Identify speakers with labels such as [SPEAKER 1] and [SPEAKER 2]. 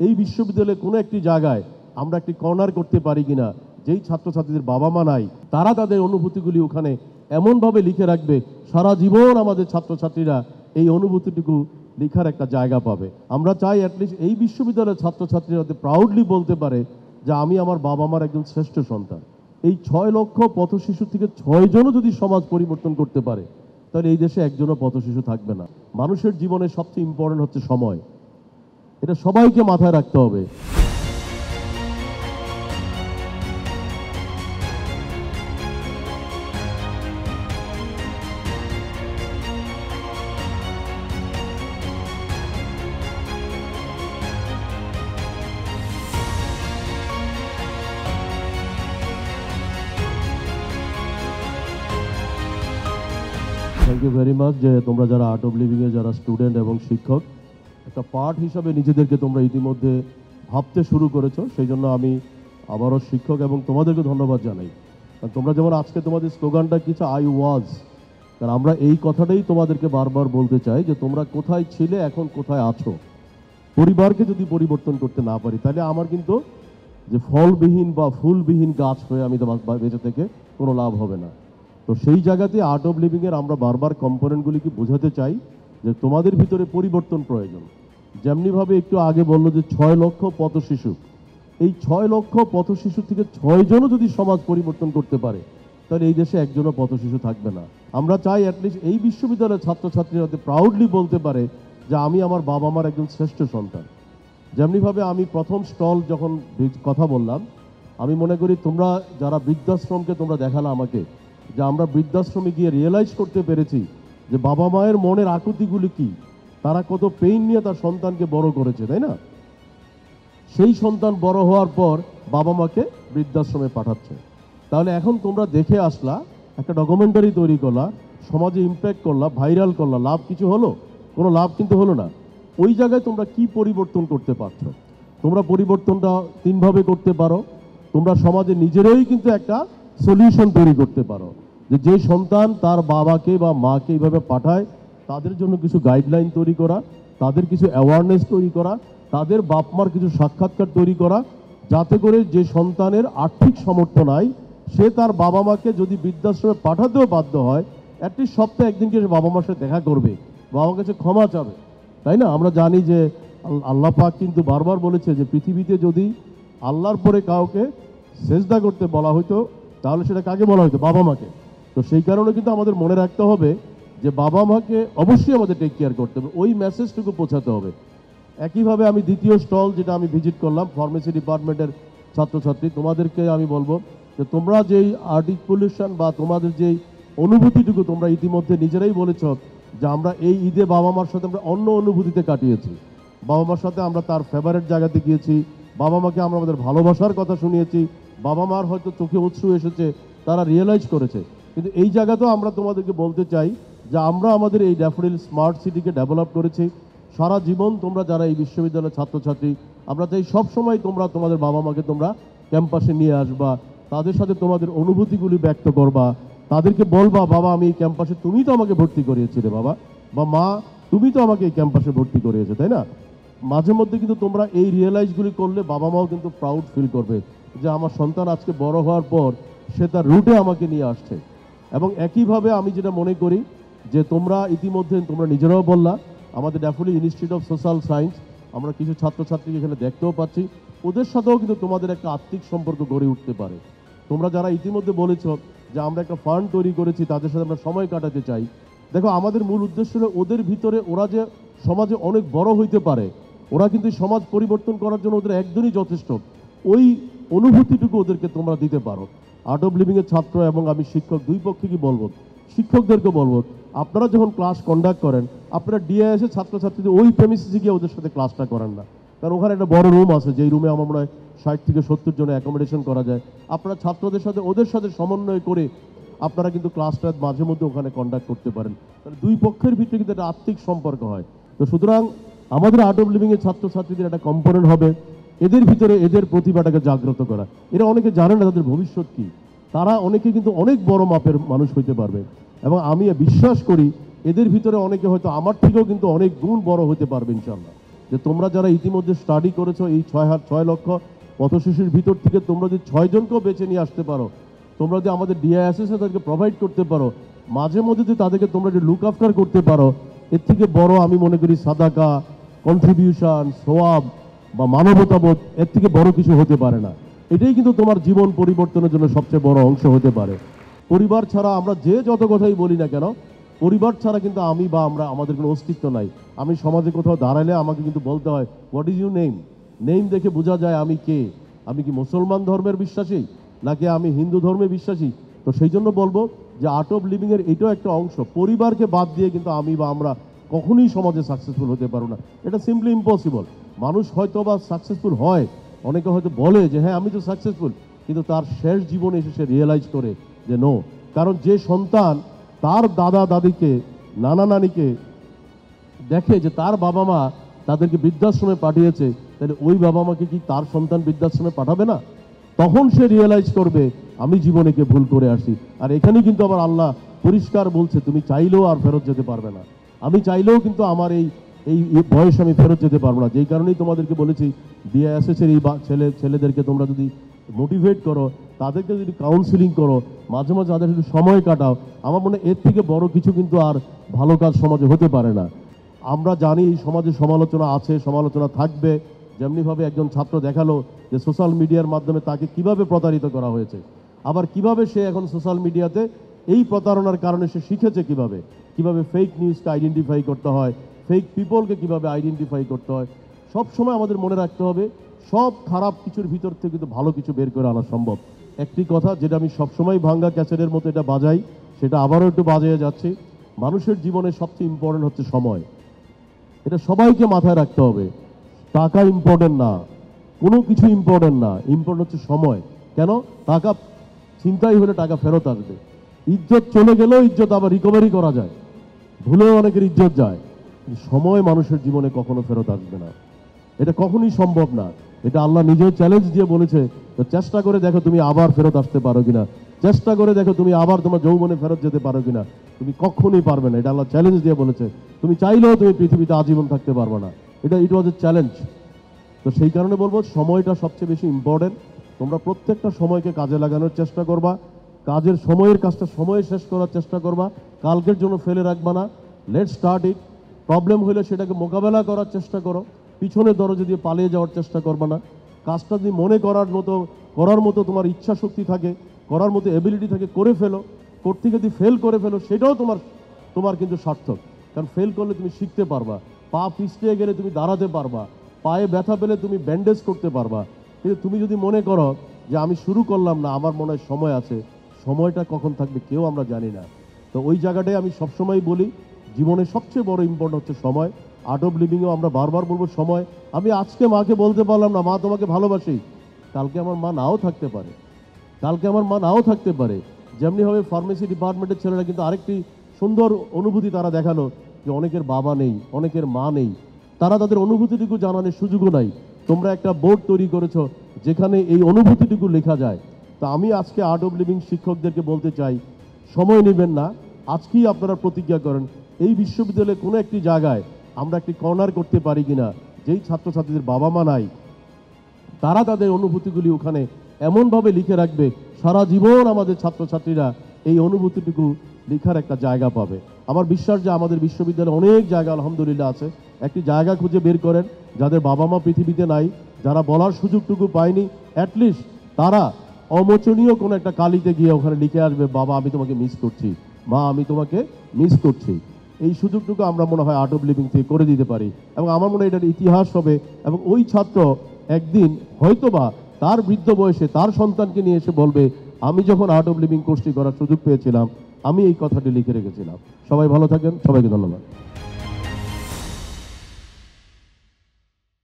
[SPEAKER 1] এই বিশ্ববিদ্যালয়ে কোনো একটি জায়গায় আমরা একটি কর্নার করতে পারি কিনা, যেই ছাত্রছাত্রীদের বাবা মা নাই তারা তাদের অনুভূতিগুলি ওখানে এমনভাবে লিখে রাখবে, সারা জীবন আমাদের ছাত্রছাত্রীরা এই অনুভূতিটুকু লেখার একটা জায়গা পাবে। আমরা চাই অ্যাটলিস্ট এই বিশ্ববিদ্যালয়ের ছাত্রছাত্রীরা যাতে প্রাউডলি বলতে পারে যে আমি আমার বাবা মার একজন শ্রেষ্ঠ সন্তান। এই 6 লক্ষ পথশিশু থেকে 6 জনও যদি সমাজ পরিবর্তন করতে পারে, তাহলে এই দেশে একজনও পথশিশু থাকবে না। মানুষের জীবনে সবচেয়ে ইম্পর্টেন্ট হচ্ছে সময়, এটা সবাইকে মাথায় রাখতে হবে। থ্যাংক ইউ ভেরি মাচ যে তোমরা যারা আর্ট অফ লিভিংয়ে যারা স্টুডেন্ট এবং শিক্ষক একটা পার্ট হিসাবে নিজেদেরকে তোমরা ইতিমধ্যে ভাবতে শুরু করেছো, সেই জন্য আমি আবারও শিক্ষক এবং তোমাদেরকে ধন্যবাদ জানাই। কারণ তোমরা যেমন আজকে তোমাদের স্লোগানটা কিছু আই ওয়াজ, কারণ আমরা এই কথাটাই তোমাদেরকে বারবার বলতে চাই যে তোমরা কোথায় ছিলে এখন কোথায় আছো। পরিবারকে যদি পরিবর্তন করতে না পারি তাহলে আমার কিন্তু যে ফলবিহীন বা ফুলবিহীন গাছ হয়ে আমি বেঁচে থেকে কোনো লাভ হবে না। তো সেই জায়গাতে আর্ট অফ লিভিংয়ের আমরা বারবার কম্পোনেন্টগুলিকে বোঝাতে চাই যে তোমাদের ভিতরে পরিবর্তন প্রয়োজন। যেমনিভাবে একটু আগে বললো যে 6 লক্ষ পথশিশু, এই 6 লক্ষ পথশিশু থেকে 6 জনও যদি সমাজ পরিবর্তন করতে পারে, তাহলে এই দেশে একজনও পথশিশু থাকবে না। আমরা চাই অ্যাটলিস্ট এই বিশ্ববিদ্যালয়ের ছাত্রছাত্রীরা যাতে প্রাউডলি বলতে পারে যে আমি আমার বাবা মার একজন শ্রেষ্ঠ সন্তান। যেমনিভাবে আমি প্রথম স্টল যখন কথা বললাম, আমি মনে করি তোমরা যারা বৃদ্ধাশ্রমকে তোমরা দেখালা আমাকে, যে আমরা বৃদ্ধাশ্রমে গিয়ে রিয়েলাইজ করতে পেরেছি যে বাবা মায়ের মনের আকুতিগুলি কি, তারা কত পেইন নিয়ে তার সন্তানকে বড় করেছে, তাই না? সেই সন্তান বড় হওয়ার পর বাবা মাকে বৃদ্ধাশ্রমে পাঠাচ্ছে। তাহলে এখন তোমরা দেখে আসলা, একটা ডকুমেন্টারি তৈরি করলা, সমাজে ইম্প্যাক্ট করলা, ভাইরাল করলা, লাভ কিছু হলো? কোনো লাভ কিন্তু হলো না। ওই জায়গায় তোমরা কি পরিবর্তন করতে পারছো? তোমরা পরিবর্তনটা 3 ভাবে করতে পারো। তোমরা সমাজে নিজেরাই কিন্তু একটা সলিউশন তৈরি করতে পারো, যে সন্তান তার বাবাকে বা মাকে এইভাবে পাঠায় তাদের জন্য কিছু গাইডলাইন তৈরি করা, তাদের কিছু অ্যাওয়ারনেস তৈরি করা, তাদের বাপ মার কিছু সাক্ষাৎকার তৈরি করা, যাতে করে যে সন্তানের আর্থিক সামর্থ্য নাই সে তার বাবা মাকে যদি বৃদ্ধাশ্রমে পাঠাতেও বাধ্য হয়, অ্যাটলিস্ট সপ্তাহে একদিনকে সে বাবা মার সাথে দেখা করবে, বাবা কাছে ক্ষমা চাবে, তাই না? আমরা জানি যে আল্লাহ পাক কিন্তু বারবার বলেছে যে পৃথিবীতে যদি আল্লাহর পরে কাউকে সেজদা করতে বলা হইতো তাহলে সেটা কাকে বলা হতো? বাবা মাকে। তো সেই কারণে কিন্তু আমাদের মনে রাখতে হবে যে বাবা মাকে অবশ্যই আমাদের টেক কেয়ার করতে হবে, ওই মেসেজটুকু পৌঁছাতে হবে। একইভাবে আমি দ্বিতীয় স্টল যেটা আমি ভিজিট করলাম, ফার্মেসি ডিপার্টমেন্টের ছাত্রছাত্রী, তোমাদেরকে আমি বলবো যে তোমরা যেই আর্টিকুলেশন বা তোমাদের যেই অনুভূতিটুকু তোমরা ইতিমধ্যে নিজেরাই বলেছ যে আমরা এই ঈদে বাবা মার সাথে আমরা অন্য অনুভূতিতে কাটিয়েছি। বাবা মার সাথে আমরা তার ফেভারিট জায়গাতে গিয়েছি, বাবা মাকে আমরা আমাদের ভালোবাসার কথা শুনিয়েছি, বাবা মার হয়তো চোখে অশ্রু এসেছে, তারা রিয়েলাইজ করেছে। কিন্তু এই জায়গাতেও আমরা তোমাদেরকে বলতে চাই যে আমরা আমাদের এই ড্যাফোডিল স্মার্ট সিটিকে ডেভেলপ করেছি। সারা জীবন তোমরা যারা এই বিশ্ববিদ্যালয়ের ছাত্রছাত্রী, আমরা চাই সবসময় তোমরা তোমাদের বাবা মাকে তোমরা ক্যাম্পাসে নিয়ে আসবা, তাদের সাথে তোমাদের অনুভূতিগুলি ব্যক্ত করবা, তাদেরকে বলবা বাবা আমি এই ক্যাম্পাসে, তুমি তো আমাকে ভর্তি করিয়েছিলে বাবা, বা মা তুমি তো আমাকে এই ক্যাম্পাসে ভর্তি করিয়েছো, তাই না? মাঝে মধ্যে কিন্তু তোমরা এই রিয়েলাইজগুলি করলে বাবা মাও কিন্তু প্রাউড ফিল করবে যে আমার সন্তান আজকে বড় হওয়ার পর সে তার রুটে আমাকে নিয়ে আসছে। এবং একইভাবে আমি যেটা মনে করি যে তোমরা ইতিমধ্যে তোমরা নিজেরাও বললা, আমাদের daffodil institute of social science আমরা কিছু ছাত্রছাত্রীকে এখানে দেখতেও পাচ্ছি, ওদের সাথেও কিন্তু তোমাদের একটা আত্মিক সম্পর্ক গড়ে উঠতে পারে। তোমরা যারা ইতিমধ্যে বলেছ যে আমরা একটা ফান্ড তৈরি করেছি, তাদের সাথে আমরা সময় কাটাতে চাই, দেখো আমাদের মূল উদ্দেশ্য হলো ওদের ভিতরে ওরা যে সমাজে অনেক বড় হইতে পারে, ওরা কিন্তু সমাজ পরিবর্তন করার জন্য ওদের একদমই যথেষ্ট, ওই অনুভূতিটুকু ওদেরকে তোমরা দিতে পারো। আর্ট অফ লিভিংয়ের ছাত্র এবং আমি শিক্ষক দুই পক্ষেই বলবো, শিক্ষকদেরকে বলবো আপনারা যখন ক্লাস কন্ডাক্ট করেন আপনারা ডিআইএসের ছাত্রছাত্রীদের ওই প্রেমিসিসে গিয়ে ওদের সাথে ক্লাসটা করেন না, কারণ ওখানে একটা বড় রুম আছে, যেই রুমে আমার মনে হয় 60 থেকে 70 জন অ্যাকোমোডেশন করা যায়। আপনারা ছাত্রদের সাথে ওদের সাথে সমন্বয় করে আপনারা কিন্তু ক্লাসটা মাঝে মধ্যে ওখানে কন্ডাক্ট করতে পারেন, তাহলে দুই পক্ষের ভিতরে কিন্তু একটা আত্মিক সম্পর্ক হয়। তো সুতরাং আমাদের আর্ট অফ লিভিংয়ের ছাত্রছাত্রীদের একটা কম্পোনেন্ট হবে এদের ভিতরে এদের প্রতিভাটাকে জাগ্রত করা। এরা অনেকে জানে না তাদের ভবিষ্যৎ কী, তারা অনেকে কিন্তু অনেক বড় মাপের মানুষ হইতে পারবে, এবং আমি বিশ্বাস করি এদের ভিতরে অনেকে হয়তো আমার থেকেও কিন্তু অনেক গুণ বড় হতে পারবে ইনশাল্লাহ। যে তোমরা যারা ইতিমধ্যে স্টাডি করেছো এই 6 লক্ষ পথশিশুর ভিতর থেকে তোমরা যদি 6 জনকেও বেছে নিয়ে আসতে পারো, তোমরা যদি আমাদের ডিআইএসএস তাদেরকে প্রোভাইড করতে পারো, মাঝে মধ্যে যদি তাদেরকে তোমরা যদি লুক আফটার করতে পারো, এর থেকে বড় আমি মনে করি সাদাকা, কন্ট্রিবিউশন, সোয়াব বা মানবতাবোধ এর থেকে বড় কিছু হতে পারে না। এটাই কিন্তু তোমার জীবন পরিবর্তনের জন্য সবচেয়ে বড় অংশ হতে পারে। পরিবার ছাড়া আমরা যে যত কথাই বলি না কেন, পরিবার ছাড়া কিন্তু আমি বা আমরা আমাদের কোনো অস্তিত্ব নাই। আমি সমাজে কোথাও দাঁড়ালে আমাকে কিন্তু বলতে হয় what is you name. Name দেখে বোঝা যায় আমি কে, আমি কি মুসলমান ধর্মের বিশ্বাসী নাকি আমি হিন্দু ধর্মে বিশ্বাসী। তো সেই জন্য বলবো যে আর্ট অফ লিভিংয়ের এটাও একটা অংশ। পরিবারকে বাদ দিয়ে কিন্তু আমি বা আমরা কখনোই সমাজে সাকসেসফুল হতে পারবো না, এটা সিম্পলি ইম্পসিবল। মানুষ হয়তো বা সাকসেসফুল হয়, অনেকে হয়তো বলে যে হ্যাঁ আমি তো সাকসেসফুল, কিন্তু তার শেষ জীবনে এসে সে রিয়েলাইজ করে যে নো। কারণ যে সন্তান তার দাদা দাদিকে, নানা নানিকে দেখে যে তার বাবা মা তাদেরকে বৃদ্ধাশ্রমে পাঠিয়েছে, তাহলে ওই বাবা মাকে কি তার সন্তান বৃদ্ধাশ্রমে পাঠাবে না? তখন সে রিয়েলাইজ করবে আমি জীবনে কে ভুল করে আসি। আর এখানেই কিন্তু আবার আল্লাহ পরিষ্কার বলছে তুমি চাইলেও আর ফেরত যেতে পারবে না। আমি চাইলেও কিন্তু আমার এই এই বয়স আমি ফেরত যেতে পারবো না। যেই কারণেই তোমাদেরকে বলেছি ডিআইএসএসের এই ছেলেদেরকে তোমরা যদি মোটিভেট করো, তাদেরকে যদি কাউন্সিলিং করো, মাঝে মাঝে তাদের যদি সময় কাটাও, আমার মনে হয় এর থেকে বড় কিছু কিন্তু আর ভালো কাজ সমাজে হতে পারে না। আমরা জানি এই সমাজে সমালোচনা আছে, সমালোচনা থাকবে। যেমনিভাবে একজন ছাত্র দেখালো যে সোশ্যাল মিডিয়ার মাধ্যমে তাকে কিভাবে প্রতারিত করা হয়েছে, আবার কিভাবে সে এখন সোশ্যাল মিডিয়াতে এই প্রতারণার কারণে সে শিখেছে কিভাবে কিভাবে ফেক নিউজকে আইডেন্টিফাই করতে হয়, ফেক পিপলকে কিভাবে আইডেন্টিফাই করতে হয়। সব সময় আমাদের মনে রাখতে হবে সব খারাপ কিছুর ভিতর থেকে কিন্তু ভালো কিছু বের করে আনা সম্ভব। একটি কথা যেটা আমি সবসময় ভাঙ্গা ক্যাসেটের মতো এটা বাজাই, সেটা আবারও একটু বাজিয়ে যাচ্ছি, মানুষের জীবনে সবচেয়ে ইম্পর্টেন্ট হচ্ছে সময়। এটা সবাইকে মাথায় রাখতে হবে। টাকা ইম্পর্টেন্ট না, কোনো কিছু ইম্পর্টেন্ট না, ইম্পর্টেন্ট হচ্ছে সময়। কেন? টাকা চিন্তাই হলে টাকা ফেরত আসবে। ইজ্জত চলে গেলেও ইজ্জত আবার রিকভারি করা যায়, ভুলেও অনেকের ইজ্জত যায়, সময় মানুষের জীবনে কখনো ফেরত আসবে না, এটা কখনোই সম্ভব না। এটা আল্লাহ নিজেও চ্যালেঞ্জ দিয়ে বলেছে, তো চেষ্টা করে দেখো তুমি আবার ফেরত আসতে পারো কিনা, চেষ্টা করে দেখো তুমি আবার তোমার যৌবনে ফেরত যেতে পারো কিনা। তুমি কখনোই পারবে না, এটা আল্লাহ চ্যালেঞ্জ দিয়ে বলেছে। তুমি চাইলেও তুমি পৃথিবীতে আজীবন থাকতে পারবে না, ইট ওয়াজ এ চ্যালেঞ্জ। তো সেই কারণে বলবো সময়টা সবচেয়ে বেশি ইম্পর্টেন্ট। তোমরা প্রত্যেকটা সময়কে কাজে লাগানোর চেষ্টা করবা, কাজের সময়ের কাজটা সময়ে শেষ করার চেষ্টা করবা, কালকের জন্য ফেলে রাখবা না। Let's start it. প্রবলেম হলে সেটাকে মোকাবেলা করার চেষ্টা করো, পিছনে দরজা দিয়ে পালিয়ে যাওয়ার চেষ্টা করবা না। কাজটা যদি মনে করার মতো তোমার ইচ্ছা শক্তি থাকে, করার মতো এবিলিটি থাকে, করে ফেলো। করতে যদি ফেল করে ফেলো সেটাও তোমার কিন্তু সার্থক। কারণ ফেল করলে তুমি শিখতে পারবা, পা পিছলে গেলে তুমি দাঁড়াতে পারবা, পায়ে ব্যথা পেলে তুমি ব্যান্ডেজ করতে পারবা। কিন্তু তুমি যদি মনে করো যে আমি শুরু করলাম না, আমার মনে হয় সময় আছে, সময়টা কখন থাকবে কেউ আমরা জানি না। তো ওই জায়গাটায় আমি সবসময় বলি জীবনে সবচেয়ে বড় ইম্পর্টেন্ট হচ্ছে সময়। আর্ট অফ লিভিংয়েও আমরা বারবার বলবো সময়। আমি আজকে মাকে বলতে পারলাম না মা তোমাকে ভালোবাসি, কালকে আমার মা নাও থাকতে পারে, যেমনিভাবে ফার্মেসি ডিপার্টমেন্টের ছেলেরা কিন্তু আরেকটি সুন্দর অনুভূতি তারা দেখালো যে অনেকের বাবা নেই, অনেকের মা নেই, তারা তাদের অনুভূতিটুকু জানানোর সুযোগও নাই। তোমরা একটা বোর্ড তৈরি করেছো যেখানে এই অনুভূতিটুকু লেখা যায়। তো আমি আজকে আর্ট অফ লিভিং শিক্ষকদেরকে বলতে চাই, সময় নেবেন না, আজকেই আপনারা প্রতিজ্ঞা করেন এই বিশ্ববিদ্যালয়ে কোনো একটি জায়গায় আমরা একটি কর্নার করতে পারি কিনা, যেই ছাত্রছাত্রীদের বাবা মা নাই তারা তাদের অনুভূতিগুলি ওখানে এমনভাবে লিখে রাখবে, সারা জীবন আমাদের ছাত্রছাত্রীরা এই অনুভূতিটুকু লেখার একটা জায়গা পাবে। আমার বিশ্বাস যে আমাদের বিশ্ববিদ্যালয়ে অনেক জায়গা আলহামদুলিল্লাহ আছে, একটি জায়গা খুঁজে বের করেন যাদের বাবা মা পৃথিবীতে নাই, যারা বলার সুযোগটুকু পায়নি, অ্যাটলিস্ট তারা অমোচনীয় কোনো একটা কালিতে গিয়ে ওখানে লিখে আসবে বাবা আমি তোমাকে মিস করছি, মা আমি তোমাকে মিস করছি। এই সুযোগটুকু আমরা মনে হয় আর্ট অফ লিভিং থেকে করে দিতে পারি, এবং আমার মনে হয় এটার ইতিহাস হবে। এবং ওই ছাত্র একদিন হয়তোবা তার বৃদ্ধ বয়সে তার সন্তানকে নিয়ে এসে বলবে আমি যখন আর্ট অফ লিভিং কোর্সটি করার সুযোগ পেয়েছিলাম আমি এই কথাটি লিখে রেখেছিলাম। সবাই ভালো থাকেন, সবাইকে ধন্যবাদ।